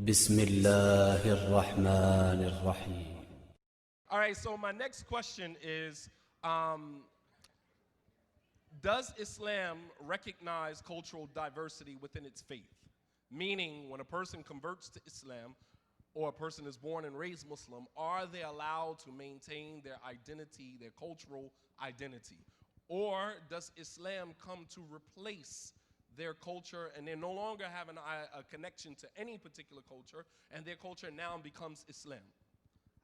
بسم الله الرحمن الرحيم. All right, so my next question is, does Islam recognize cultural diversity within its faith? Meaning, when a person converts to Islam or a person is born and raised Muslim, are they allowed to maintain their identity, their cultural identity? Or does Islam come to replace their culture and they no longer have a connection to any particular culture and their culture now becomes Islam?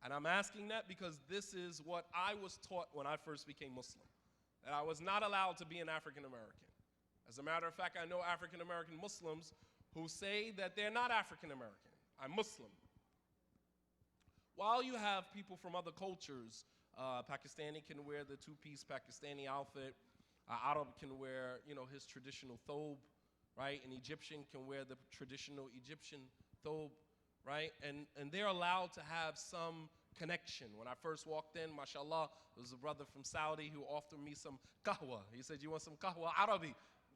And I'm asking that because this is what I was taught when I first became Muslim, that I was not allowed to be an African American. As a matter of fact, I know African American Muslims who say that they're not African American. I'm Muslim. While you have people from other cultures, Pakistani can wear the two-piece Pakistani outfit, Arab can wear, his traditional thobe, right? An Egyptian can wear the traditional Egyptian thobe, right? And they're allowed to have some connection. When I first walked in, mashallah, there was a brother from Saudi who offered me some kahwa. He said, "You want some kahwa Arabi?"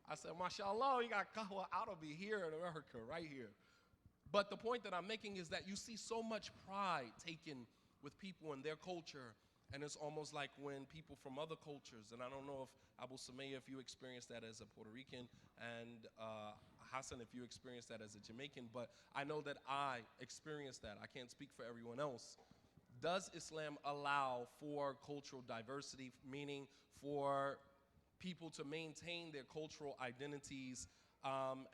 I said, mashallah, you got kahwa Arabi here in America, right here. But the point that I'm making is that you see so much pride taken with people and their culture, and it's almost like when people from other cultures, and I don't know if Abu Sumayya, if you experienced that as a Puerto Rican, and Hassan, if you experienced that as a Jamaican, but I know that I experienced that. I can't speak for everyone else. Does Islam allow for cultural diversity, meaning for people to maintain their cultural identities,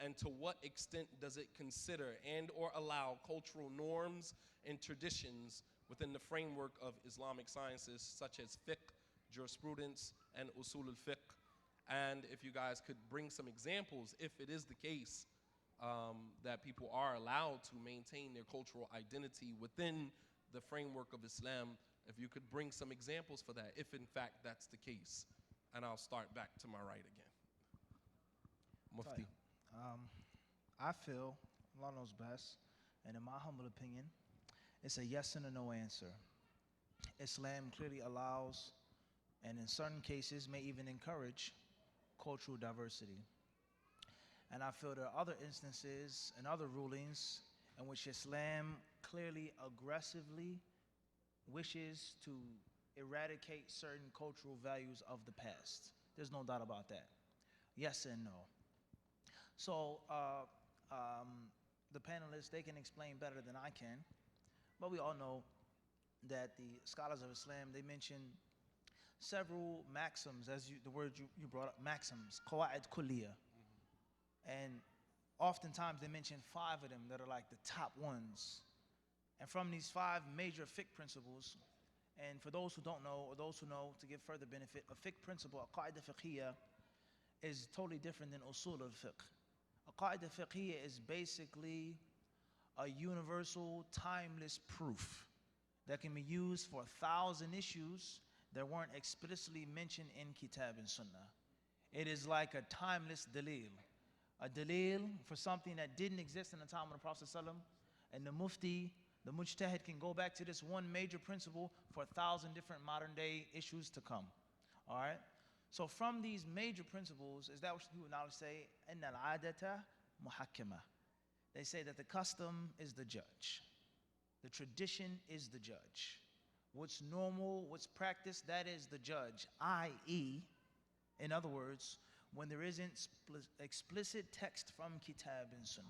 and to what extent does it consider and or allow cultural norms and traditions within the framework of Islamic sciences such as fiqh, jurisprudence, and usul al-fiqh? And if you guys could bring some examples, if it is the case that people are allowed to maintain their cultural identity within the framework of Islam, if you could bring some examples for that, if in fact that's the case. And I'll start back to my right again. Mufti. I feel, Allah knows best, and in my humble opinion, it's a yes and a no answer. Islam clearly allows, and in certain cases may even encourage, cultural diversity. And I feel there are other instances and other rulings in which Islam clearly aggressively wishes to eradicate certain cultural values of the past. There's no doubt about that. Yes and no. So the panelists, they can explain better than I can, but we all know that the scholars of Islam, they mention several maxims, as the word you brought up, maxims, qawa'id kulliyah. And oftentimes they mention 5 of them that are like the top ones. And from these 5 major fiqh principles, and for those who don't know, or those who know, to give further benefit, a fiqh principle, a qaida fiqhiyya, is totally different than usul al-fiqh. A qaida fiqhiyya is basically a universal, timeless proof that can be used for 1,000 issues that weren't explicitly mentioned in Kitab and Sunnah. It is like a timeless dalil. A dalil for something that didn't exist in the time of the Prophet ﷺ, and the mufti, the mujtahid, can go back to this one major principle for 1,000 different modern day issues to come. All right? So from these major principles, is that what people now say? إِنَّ الْعَادَةَ مُحَكَّمَةٌ. They say that the custom is the judge. The tradition is the judge. What's normal, what's practiced, that is the judge. I.e., in other words, when there isn't explicit text from Kitab and Sunnah,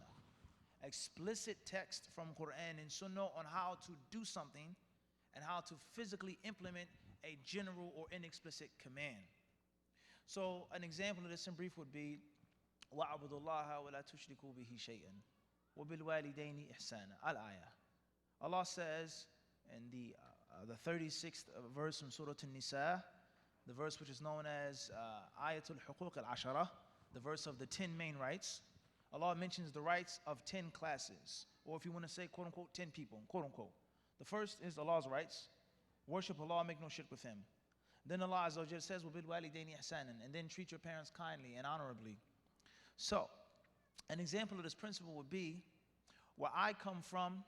explicit text from Quran and Sunnah on how to do something and how to physically implement a general or inexplicit command. So an example of this in brief would be وَعَبُدُ اللَّهَ وَلَا تُشْرِكُوا بِهِ شَيْئًا وَبِالْوَالِدَيْنِ إِحْسَانًا. Al-ayah. Allah says in the 36th verse from Surah An-Nisa, the verse which is known as Ayatul Huquq al-Ashara, the verse of the 10 main rights. Allah mentions the rights of 10 classes, or if you want to say, quote unquote, 10 people, quote unquote. The first is Allah's rights. Worship Allah, make no shirk with Him. Then Allah Azza wa Jalla says, وَبِالْوَالِدَيْنِ إِحْسَانًا, and then treat your parents kindly and honorably. So, an example of this principle would be, where I come from,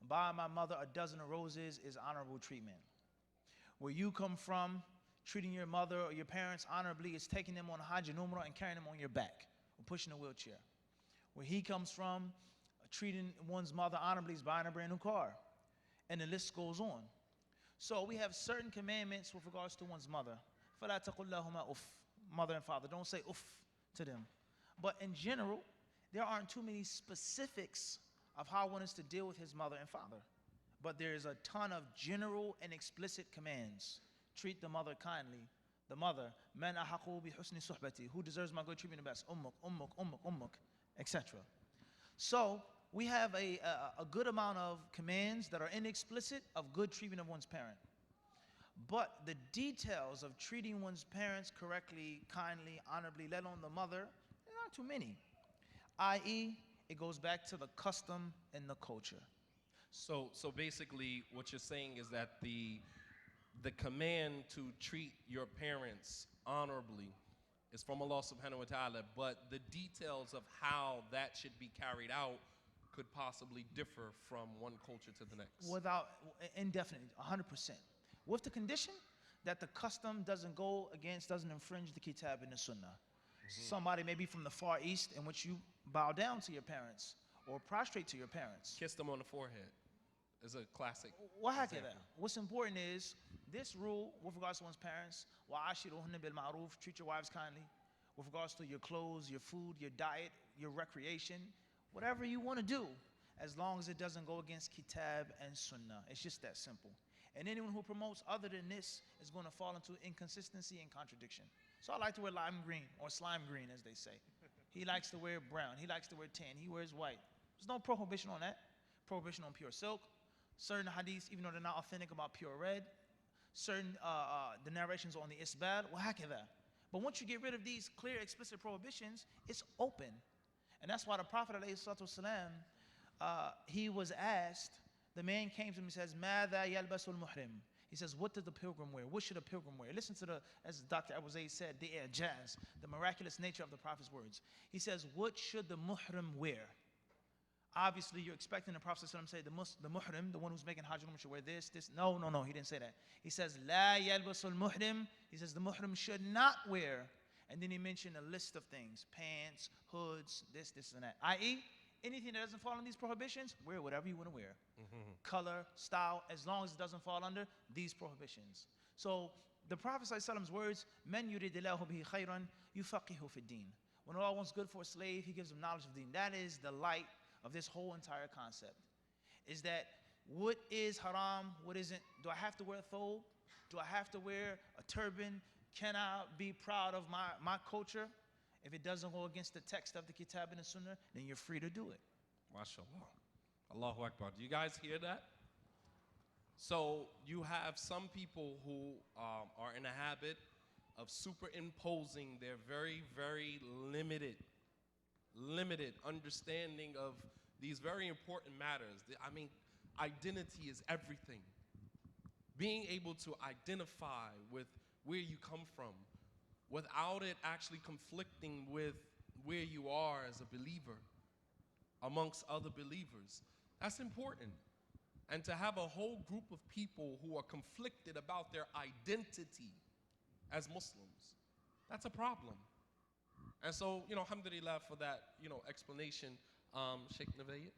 buying my mother a dozen of roses is honorable treatment. Where you come from, treating your mother or your parents honorably is taking them on Hajj and Umrah and carrying them on your back or pushing a wheelchair. Where he comes from, treating one's mother honorably is buying a brand new car. And the list goes on. So we have certain commandments with regards to one's mother. فَلَا تَقُلْ لَهُمَا أُفْ. Mother and father, don't say uff to them. But in general, there aren't too many specifics of how one is to deal with his mother and father. But there is a ton of general and explicit commands. Treat the mother kindly. The mother, man ahaqu bi husni suhbati, who deserves my good treatment the best, ummuk, etc. So we have a good amount of commands that are inexplicit of good treatment of one's parent. But the details of treating one's parents correctly, kindly, honorably, let alone the mother, there aren't too many. I.e., it goes back to the custom and the culture. So basically, what you're saying is that the command to treat your parents honorably is from Allah subhanahu wa ta'ala, but the details of how that should be carried out could possibly differ from one culture to the next. Without, indefinitely, 100%. With the condition that the custom doesn't infringe the kitab and the sunnah. Somebody maybe from the Far East in which you bow down to your parents or prostrate to your parents. Kiss them on the forehead is a classic example. What's important is this rule with regards to one's parents, وَعَاشِرُهُنَّ بِالْمَعْرُوفِ, treat your wives kindly. With regards to your clothes, your food, your diet, your recreation, whatever you want to do, as long as it doesn't go against kitab and sunnah. It's just that simple. And anyone who promotes other than this is going to fall into inconsistency and contradiction. So I like to wear lime green, or slime green as they say. He likes to wear brown. He likes to wear tan. He wears white. There's no prohibition on that. Prohibition on pure silk. Certain hadiths, even though they're not authentic, about pure red. Certain, the narrations on the isbal, وهكذا. But once you get rid of these clear, explicit prohibitions, it's open. And that's why the Prophet ﷺ, he was asked, the man came to him and says, ماذا يلبس المحرم? He says, what does the pilgrim wear? What should a pilgrim wear? Listen to as Dr. Abu Zayd said, the i'jaz, the miraculous nature of the Prophet's words. He says, what should the muhrim wear? Obviously, you're expecting the Prophet to say, the muhrim, the one who's making hajj, should wear this. No, he didn't say that. He says, لا يلبس المحرم. He says, the muhrim should not wear. And then he mentioned a list of things, pants, hoods, this, and that. I.e., anything that doesn't fall under these prohibitions, wear whatever you want to wear. Color, style, as long as it doesn't fall under these prohibitions. So the Prophet ﷺ's words, "Men yuridillahu bihi khayran yufaqihu fi din." When Allah wants good for a slave, He gives him knowledge of deen. That is the light of this whole entire concept. Is that what is haram, what isn't? Do I have to wear a thobe? Do I have to wear a turban? Can I be proud of my culture? If it doesn't go against the text of the Kitab and the Sunnah, then you're free to do it. MashaAllah. Allahu Akbar. Do you guys hear that? So you have some people who are in a habit of superimposing their very, very limited understanding of these very important matters. I mean, identity is everything. Being able to identify with where you come from without it actually conflicting with where you are as a believer amongst other believers. That's important. And to have a whole group of people who are conflicted about their identity as Muslims, that's a problem. And so, alhamdulillah for that, explanation. Sheikh Navayyid?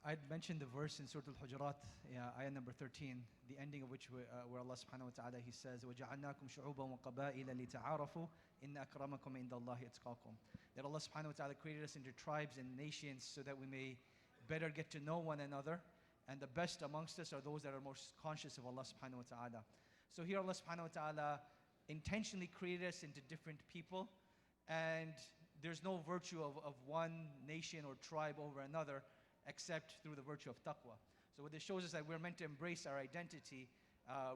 I'd mentioned the verse in Surah Al-Hujurat, ayah number 13, the ending of which where Allah subhanahu wa ta'ala, He says, وَجَعَلْنَاكُمْ شُعُوبًا وَقَبَائِلَ لِتَعَارَفُوا إِنَّ أَكْرَمَكُمْ عِنْدَ اللَّهِ أَتْقَاكُمْ. That Allah subhanahu wa ta'ala created us into tribes and nations so that we may better get to know one another. And the best amongst us are those that are most conscious of Allah subhanahu wa ta'ala. So here Allah subhanahu wa ta'ala intentionally created us into different people. And there's no virtue of one nation or tribe over another except through the virtue of taqwa. So what this shows us that we're meant to embrace our identity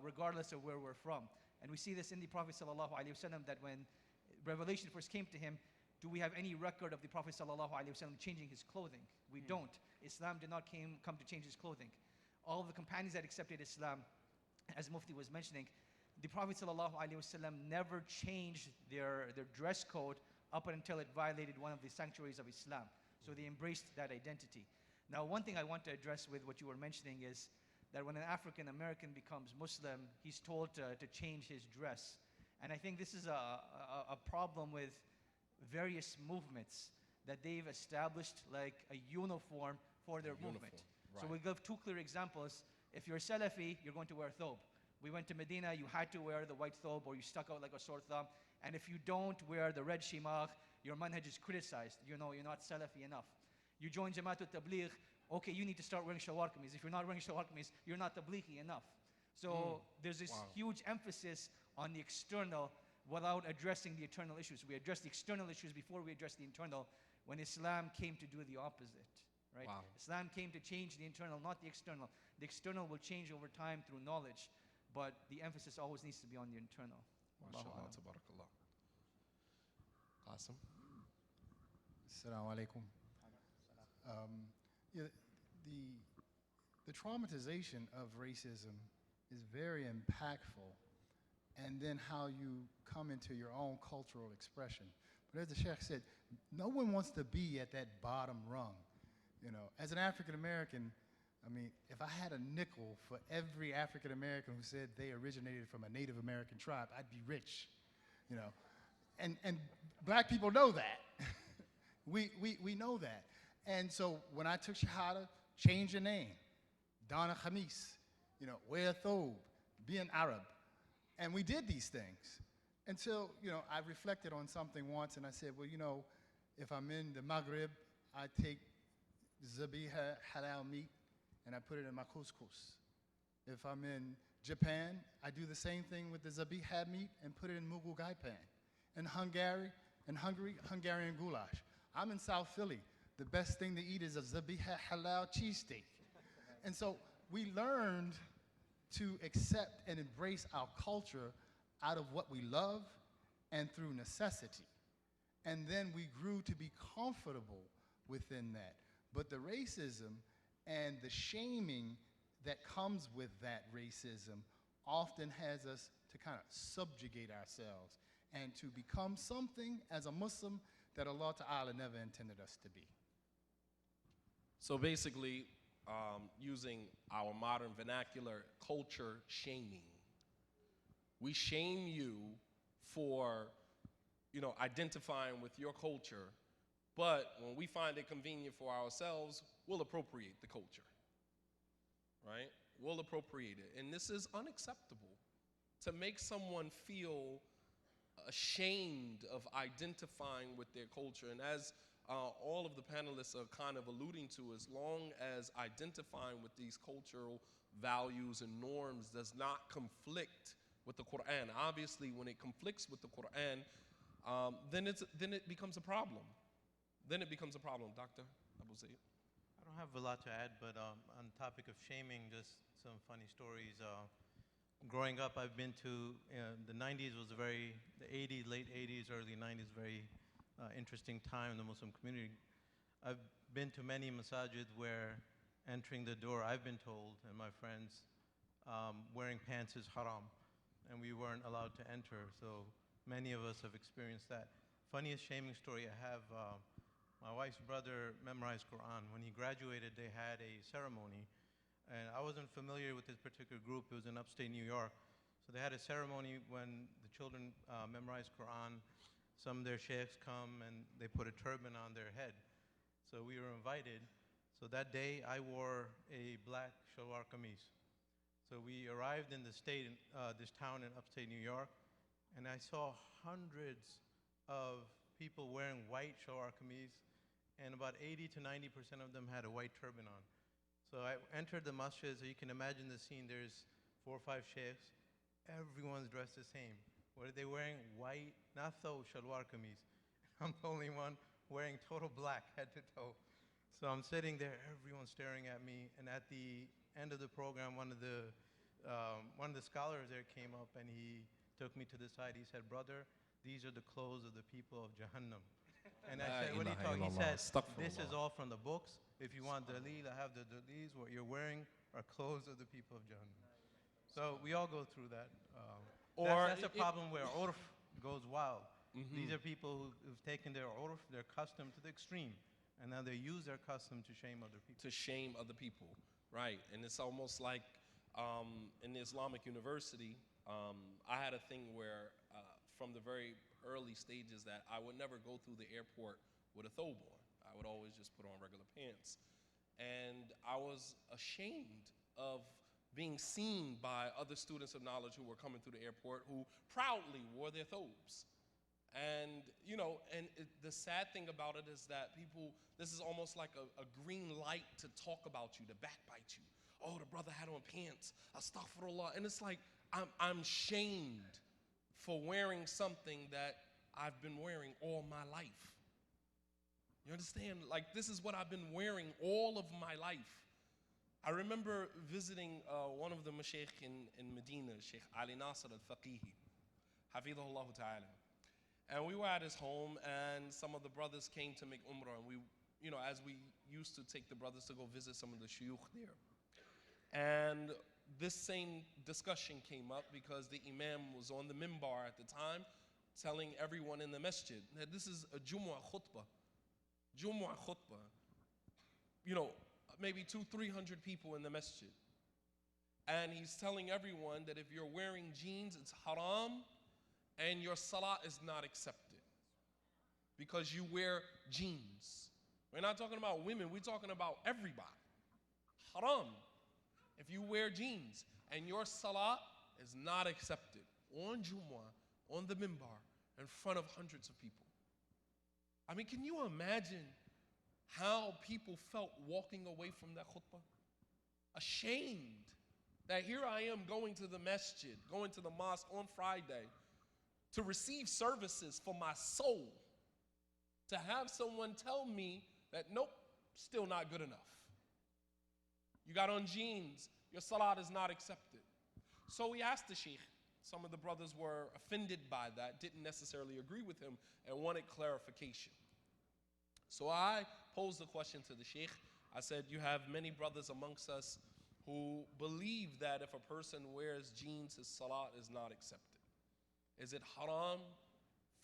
regardless of where we're from. And we see this in the Prophet sallallahu alaihi wasallam, that when revelation first came to him, do we have any record of the Prophet sallallahu alaihi wasallam changing his clothing? We don't. Islam did not come to change his clothing. All of the companions that accepted Islam, as Mufti was mentioning, the Prophet sallallahu alaihi wasallam never changed their dress code up until it violated one of the sanctuaries of Islam. So they embraced that identity. Now, one thing I want to address with what you were mentioning is that when an African American becomes Muslim, he's told to change his dress. And I think this is a problem with various movements. that they've established like a uniform for their movement. So we give two clear examples. If you're Salafi, you're going to wear thobe. We went to Medina, you had to wear the white thobe or you stuck out like a sore thumb. And if you don't wear the red shimagh, your manhaj is criticized. You know, you're not Salafi enough. You join Jamaat al-Tabligh, okay, you need to start wearing shalwar kameez. If you're not wearing shalwar kameez, you're not Tablighi enough. So there's this huge emphasis on the external without addressing the internal issues. We address the external issues before we address the internal, when Islam came to do the opposite. Right? Islam came to change the internal, not the external. The external will change over time through knowledge, but the emphasis always needs to be on the internal. MashaAllah, tabarakallah. Awesome. Assalamu alaikum. Yeah, the traumatization of racism is very impactful, and then how you come into your own cultural expression. But as the Sheikh said, no one wants to be at that bottom rung. You know, as an African American, I mean, if I had a nickel for every African American who said they originated from a Native American tribe, I'd be rich. You know, and black people know that. we know that. And so when I took Shahada, change your name, Donna Khamis, you know, wear a thobe, be an Arab. And we did these things until, you know, I reflected on something once and I said, well, you know, if I'm in the Maghrib, I take zabiha halal meat and I put it in my couscous. If I'm in Japan, I do the same thing with the zabiha meat and put it in mughal gai pan. In Hungary, Hungarian goulash. I'm in South Philly. The best thing to eat is a zabiha halal cheesesteak. And so we learned to accept and embrace our culture out of what we love and through necessity. And then we grew to be comfortable within that. But the racism and the shaming that comes with that racism often has us to kind of subjugate ourselves and to become something as a Muslim that Allah Ta'ala never intended us to be. So basically, using our modern vernacular, culture shaming. We shame you for, you know, identifying with your culture, but when we find it convenient for ourselves, we'll appropriate the culture, right? We'll appropriate it. And this is unacceptable. To make someone feel ashamed of identifying with their culture. And as all of the panelists are kind of alluding to, as long as identifying with these cultural values and norms does not conflict with the Quran. Obviously, when it conflicts with the Quran, then it becomes a problem. Then it becomes a problem. Dr. Abu Zayd. I don't have a lot to add, but on the topic of shaming, just some funny stories. Growing up, I've been to, the 90s was the 80s, late 80s, early 90s, very interesting time in the Muslim community. I've been to many masajid where entering the door, I've been told, and my friends, wearing pants is haram, and we weren't allowed to enter. So many of us have experienced that. Funniest shaming story I have, my wife's brother memorized Quran. When he graduated, they had a ceremony, and I wasn't familiar with this particular group. It was in upstate New York. So they had a ceremony when the children memorized Quran. Some of their sheikhs come and they put a turban on their head. So we were invited. So that day I wore a black shalwar kameez. So we arrived in the state, this town in upstate New York, and I saw hundreds of people wearing white shalwar kameez, and about 80 to 90% of them had a white turban on. So I entered the masjid, so you can imagine the scene. There's 4 or 5 sheikhs. Everyone's dressed the same. What are they wearing? White, not though, shalwar kameez. I'm the only one wearing total black, head to toe. So I'm sitting there, everyone's staring at me, and at the end of the program, one of the scholars there came up and he took me to the side. He said, "Brother, these are the clothes of the people of Jahannam." And I said, "What are you talking?" He said, "This is all from the books. If you want dalil, I have the dalils. What you're wearing are clothes of the people of Jahannam." So we all go through that. That's a problem where urf goes wild. These are people who've taken their urf, their custom, to the extreme, and now they use their custom to shame other people. To shame other people, right? And it's almost like in the Islamic University, I had a thing where from the very early stages that I would never go through the airport with a thobe on. I would always just put on regular pants. And I was ashamed of being seen by other students of knowledge who were coming through the airport who proudly wore their thobes. And, the sad thing about it is that people, this is almost like a green light to talk about you, to backbite you. Oh, the brother had on pants, astaghfirullah. And it's like, I'm shamed for wearing something that I've been wearing all my life. You understand? Like, this is what I've been wearing all of my life. I remember visiting one of the mashaykh in Medina, Sheikh Ali Nasr al-Faqihi, hafidhahullah ta'ala. And we were at his home, and some of the brothers came to make umrah, and we, as we used to take the brothers to go visit some of the shuyukh there. And this same discussion came up because the imam was on the mimbar at the time telling everyone in the masjid that this is a Jumu'ah khutbah. Jumu'ah khutbah. Maybe 200-300 people in the masjid. And he's telling everyone that if you're wearing jeans, it's haram, and your salah is not accepted because you wear jeans. We're not talking about women, we're talking about everybody. Haram. If you wear jeans and your salah is not accepted on Jumu'ah, on the mimbar, in front of hundreds of people. I mean, can you imagine how people felt walking away from that khutbah? Ashamed that here I am going to the masjid, going to the mosque on Friday to receive services for my soul, to have someone tell me that, nope, still not good enough. You got on jeans, your salat is not accepted. So we asked the sheikh. Some of the brothers were offended by that, didn't necessarily agree with him, and wanted clarification. So I posed the question to the sheikh. I said, you have many brothers amongst us who believe that if a person wears jeans, his salat is not accepted. Is it haram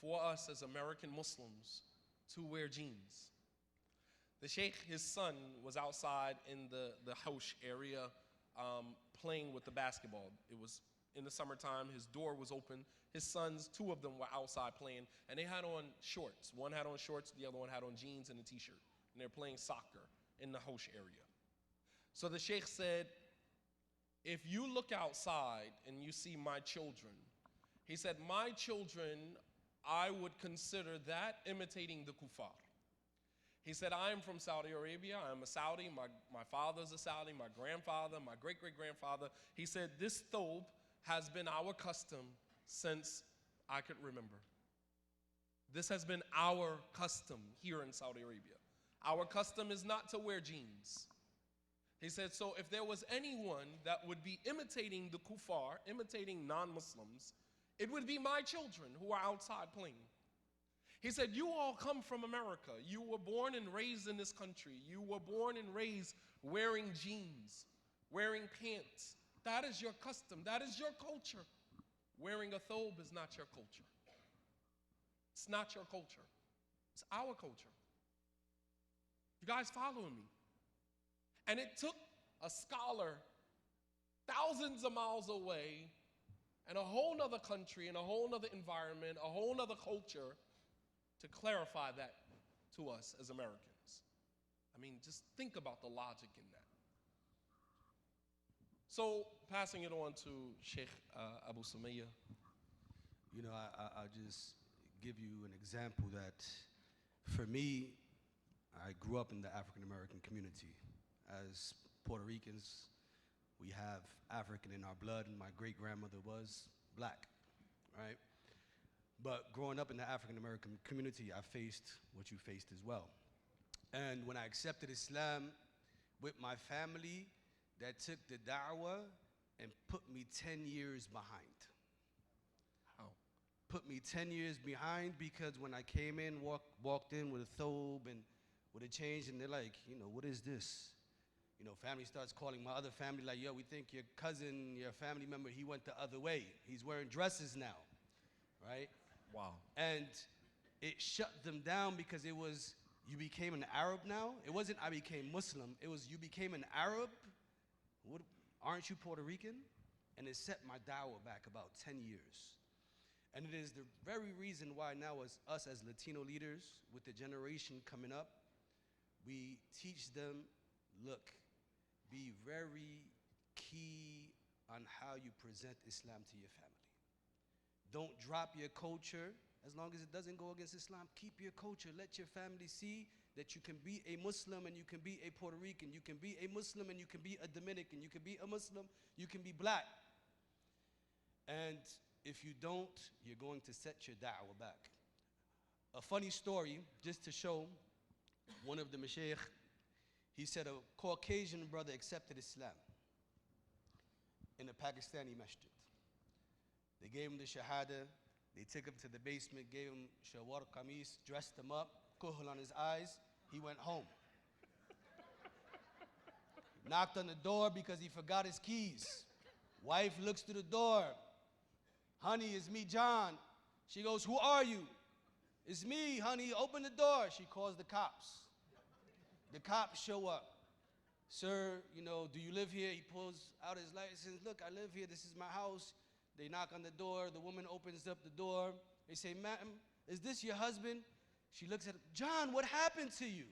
for us as American Muslims to wear jeans? The sheikh, his son, was outside in the house area playing with the basketball. It was in the summertime, his door was open. His sons, two of them were outside playing, and they had on shorts. One had on shorts, the other one had on jeans and a t-shirt. And they're playing soccer in the house area. So the sheikh said, if you look outside and you see my children, he said, my children, I would consider that imitating the kuffar. He said, I am from Saudi Arabia. I'm a Saudi. My father's a Saudi, my grandfather, my great-great-grandfather. He said, this thobe has been our custom since I could remember. This has been our custom here in Saudi Arabia. Our custom is not to wear jeans. He said, so if there was anyone that would be imitating the kuffar, imitating non-Muslims, it would be my children who are outside playing. He said, you all come from America. You were born and raised in this country. You were born and raised wearing jeans, wearing pants. That is your custom. That is your culture. Wearing a thobe is not your culture. It's not your culture. It's our culture. You guys following me? And it took a scholar thousands of miles away in a whole nother country, in a whole nother environment, a whole nother culture to clarify that to us as Americans. I mean, just think about the logic in that. So, passing it on to Sheikh Abu Sumayya. I'll just give you an example that, for me, I grew up in the African American community. As Puerto Ricans, we have African in our blood, and my great-grandmother was black, right? But growing up in the African American community, I faced what you faced as well. And when I accepted Islam with my family, that took the da'wah and put me 10 years behind. How? Put me 10 years behind because when I came in, walked in with a thobe and with a change, and they're like, what is this? Family starts calling my other family like, yo, we think your cousin, your family member, he went the other way. He's wearing dresses now, right? Wow. And it shut them down because it was, you became an Arab now. It wasn't I became Muslim. It was you became an Arab. Aren't you Puerto Rican? And it set my dawah back about 10 years. And it is the very reason why now as us as Latino leaders, with the generation coming up, we teach them, look, be very key on how you present Islam to your family. Don't drop your culture as long as it doesn't go against Islam. Keep your culture. Let your family see that you can be a Muslim and you can be a Puerto Rican. You can be a Muslim and you can be a Dominican. You can be a Muslim, you can be black. And if you don't, you're going to set your da'wah back. A funny story, just to show one of the mashayikh, he said a Caucasian brother accepted Islam in a Pakistani masjid. They gave him the shahada, they took him to the basement, gave him shawar qamis, dressed him up, kuhl on his eyes, he went home. Knocked on the door because he forgot his keys. Wife looks through the door. Honey, it's me, John. She goes, who are you? It's me, honey, open the door. She calls the cops. The cops show up. Sir, you know, do you live here? He pulls out his license. Look, I live here. This is my house. They knock on the door. The woman opens up the door. They say, ma'am, is this your husband? She looks at him. John, what happened to you?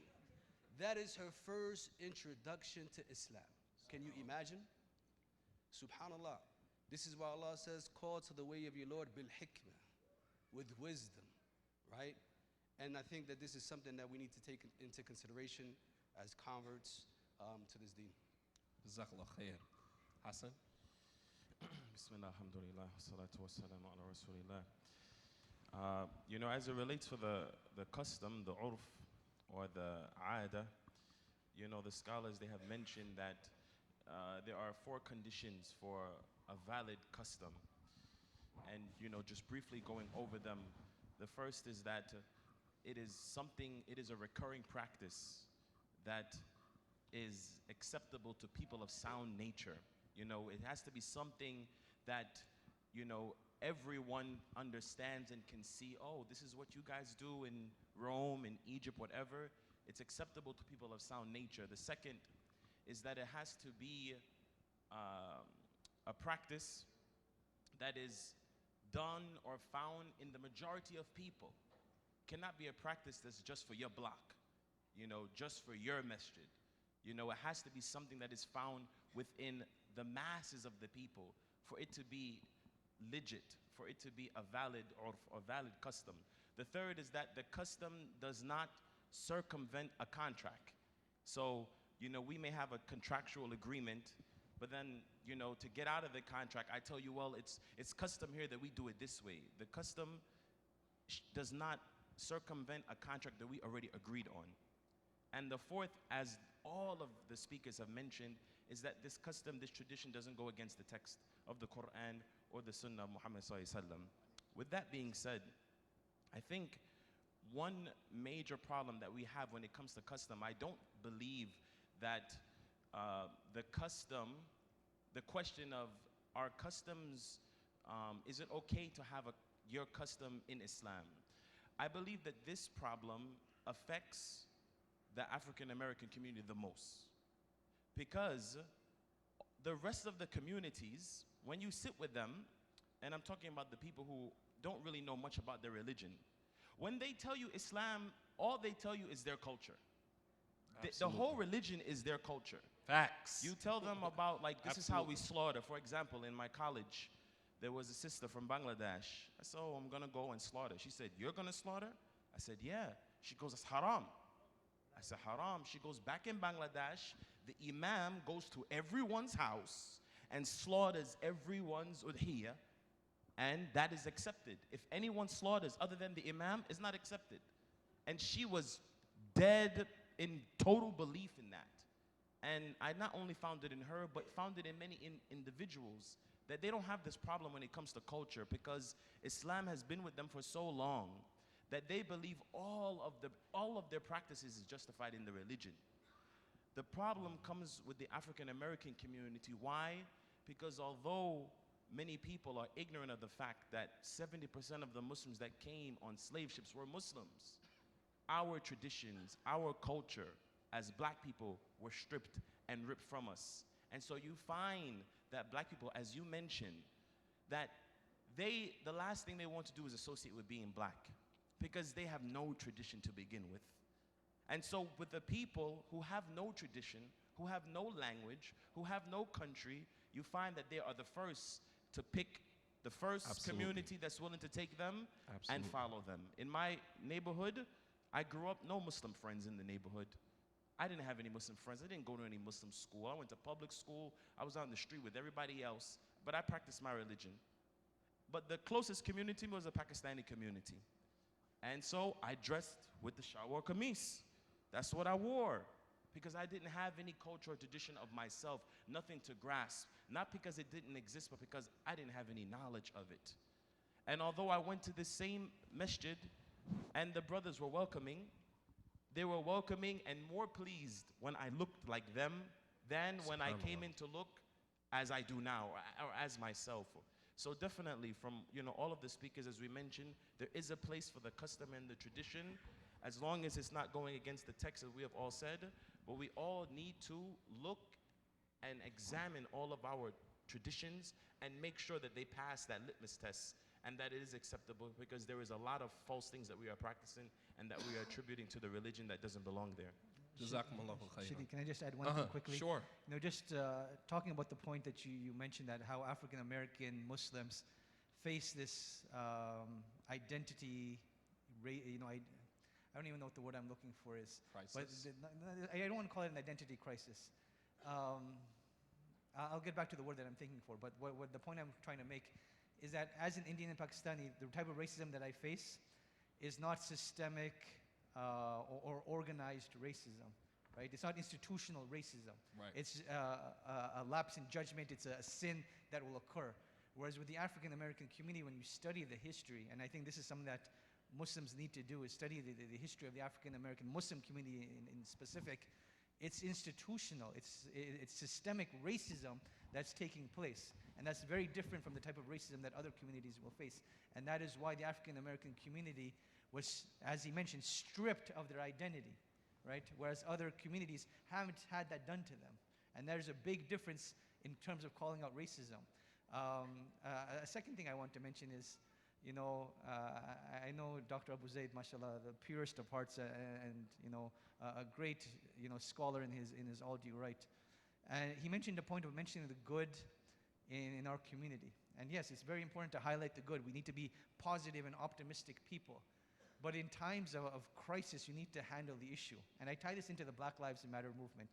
That is her first introduction to Islam. Can you imagine? Subhanallah. This is why Allah says, call to the way of your Lord bil hikmah, with wisdom, right? And I think that this is something that we need to take into consideration as converts to this deen. Jazakallah khair. Hassan? Bismillah, alhamdulillah, salatu wassalamu ala rasulillah. You know, as it relates to the custom, the urf, or the aada, you know, the scholars, they have mentioned that there are 4 conditions for a valid custom. And, you know, just briefly going over them, the first is that it is a recurring practice that is acceptable to people of sound nature. You know, it has to be something that, you know, everyone understands and can see, oh, this is what you guys do in Rome, in Egypt, whatever. It's acceptable to people of sound nature. The second is that it has to be a practice that is done or found in the majority of people. Cannot be a practice that's just for your block, you know, just for your masjid. You know, it has to be something that is found within the masses of the people for it to be legit, for it to be a valid or valid custom. The third is that the custom does not circumvent a contract. So, you know, we may have a contractual agreement, but then, you know, to get out of the contract, I tell you, well, it's custom here that we do it this way. The custom does not circumvent a contract that we already agreed on. And the fourth, as all of the speakers have mentioned, is that this custom, this tradition doesn't go against the text of the Quran or the Sunnah of Muhammad sallallahu alaihi wasallam. With that being said, I think one major problem that we have when it comes to custom, I don't believe that the question of our customs, is it okay to have your custom in Islam? I believe that this problem affects the African American community the most, because the rest of the communities, when you sit with them, and I'm talking about the people who don't really know much about their religion, when they tell you Islam, all they tell you is their culture. The whole religion is their culture. Facts. You tell them about, like, this is how we slaughter. For example, in my college, there was a sister from Bangladesh. I said, oh, I'm gonna go and slaughter. She said, you're gonna slaughter? I said, yeah. She goes, it's haram. I said, haram. She goes, back in Bangladesh, the imam goes to everyone's house and slaughters everyone's udhiyah, and that is accepted. If anyone slaughters other than the imam, it's not accepted. And she was dead in total belief in that. And I not only found it in her, but found it in many individuals, that they don't have this problem when it comes to culture, because Islam has been with them for so long that they believe all of their practices is justified in the religion. The problem comes with the African American community. Why? Because although many people are ignorant of the fact that 70% of the Muslims that came on slave ships were Muslims, our traditions, our culture as black people were stripped and ripped from us. And so you find that black people, as you mentioned, that the last thing they want to do is associate with being black because they have no tradition to begin with. And so with the people who have no tradition, who have no language, who have no country, you find that they are the first to pick the first Absolutely. community that's willing to take them and Absolutely. follow them. In my neighborhood, I grew up no Muslim friends in the neighborhood. I didn't have any Muslim friends. I didn't go to any Muslim school. I went to public school. I was out in the street with everybody else, but I practiced my religion. But the closest community was a Pakistani community. And so I dressed with the shalwar kameez. That's what I wore because I didn't have any culture or tradition of myself, nothing to grasp. Not because it didn't exist, but because I didn't have any knowledge of it. And although I went to the same masjid and the brothers were welcoming, they were welcoming and more pleased when I looked like them than when I came in to look as I do now, or as myself. So definitely from all of the speakers, as we mentioned, there is a place for the custom and the tradition, as long as it's not going against the text that we have all said. But we all need to look and examine all of our traditions and make sure that they pass that litmus test and that it is acceptable, because there is a lot of false things that we are practicing and that we are attributing to the religion that doesn't belong there. Jazakumullahu khairan. Shadeed, can I just add one thing quickly? Sure. Just talking about the point that you mentioned, that how African American Muslims face this identity, I don't even know what the word I'm looking for is. Crisis. But I don't want to call it an identity crisis. I'll get back to the word that I'm thinking for, but what the point I'm trying to make is that as an Indian and Pakistani, the type of racism that I face is not systemic or organized racism, right? It's not institutional racism. Right. It's a lapse in judgment. It's a sin that will occur. Whereas with the African American community, when you study the history, and I think this is something that Muslims need to do, is study the history of the African American Muslim community in specific. It's institutional. It's systemic racism that's taking place. And that's very different from the type of racism that other communities will face. And that is why the African American community was, as he mentioned, stripped of their identity, right? Whereas other communities haven't had that done to them. And there's a big difference in terms of calling out racism. A second thing I want to mention is, I know Dr. Abu Zaid, mashallah, the purest of hearts, and a great scholar in his all due right. And he mentioned the point of mentioning the good in our community. And yes, it's very important to highlight the good. We need to be positive and optimistic people. But in times of crisis, you need to handle the issue. And I tie this into the Black Lives Matter movement.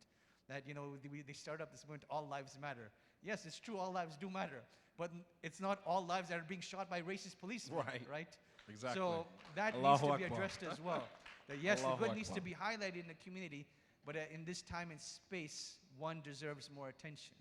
That, they start up this movement, all lives matter. Yes, it's true, all lives do matter. But it's not all lives that are being shot by racist policemen, right? Exactly. So that Allahu needs to be Akbar. addressed as well. That yes, Allahu the good needs to Akbar. be highlighted in the community, but in this time and space, one deserves more attention.